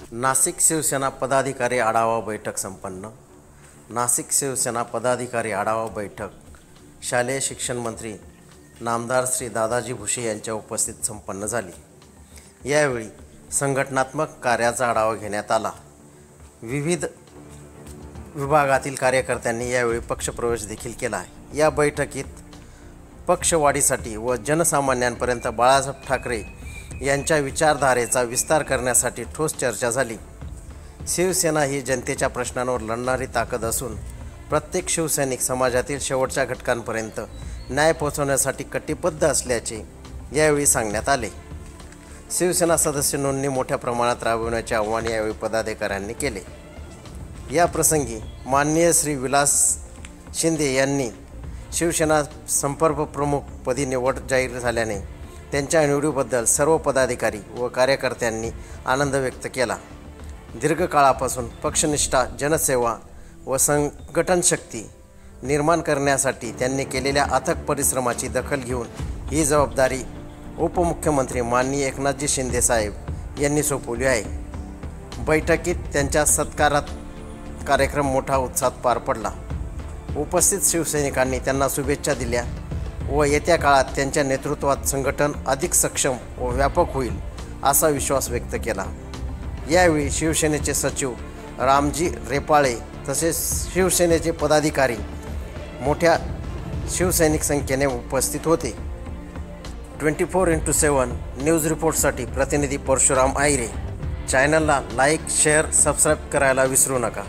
नाशिक शिवसेना पदाधिकारी आढावा बैठक संपन्न। नाशिक शिवसेना पदाधिकारी आढावा बैठक शालेय शिक्षण मंत्री नामदार श्री दादाजी भुसे यांच्या उपस्थित संपन्न झाली। यावेळी संघटनात्मक कार्याचा आढावा घेण्यात आला। विविध विभागातील कार्यकर्त्यांनी यावेळी पक्षप्रवेश देखील केला आहे। या बैठकीत पक्षवाढीसाठी व जनसामान्यांपर्यंत बाळासाहेब ठाकरे यांच्या विचारधारेचा विस्तार करण्यासाठी ठोस चर्चा झाली। शिवसेना ही जनतेच्या प्रश्नांवर लढणारी ताकद असून प्रत्येक शिवसैनिक समाजातील शेवटच्या घटकांपर्यंत न्याय पोहोचवण्यासाठी कटिबद्ध असल्याचे यावेळी सांगण्यात आले। शिवसेना सदस्य नोंदणी मोठ्या प्रमाणात राबविण्याचे आवाहन यावेळी पदाधिकाऱ्यांनी केले। या प्रसंगी माननीय श्री विलास शिंदे यांनी शिवसेना संपर्क प्रमुखपदी निवड जाहीर झाल्याने त्यांच्या निवडीबद्दल सर्व पदाधिकारी व कार्यकर्त्यांनी आनंद व्यक्त केला। दीर्घकाळापासून पक्षनिष्ठा, जनसेवा व संघटन शक्ती निर्माण करण्यासाठी त्यांनी केलेल्या अथक परिश्रमाची दखल घेऊन ही जबाबदारी उपमुख्यमंत्री माननीय एकनाथजी शिंदे साहेब यांनी सोपवली आहे। बैठकीत त्यांच्या सत्कारात कार्यक्रम मोठा उत्साहात पार पडला। उपस्थित शिवसैनिकांनी त्यांना शुभेच्छा दिल्या व येत्या काळात त्यांच्या नेतृत्वात संघटन अधिक सक्षम व व्यापक होईल असा विश्वास व्यक्त केला। यावेळी शिवसेनेचे सचिव रामजी रेपाळे तसेच शिवसेनेचे पदाधिकारी मोठ्या शिवसैनिक संख्येने उपस्थित होते। 24x7 न्यूज रिपोर्टसाठी प्रतिनिधी परशुराम आहिरे। चॅनलला लाईक, शेअर, सबस्क्राईब करायला विसरू नका।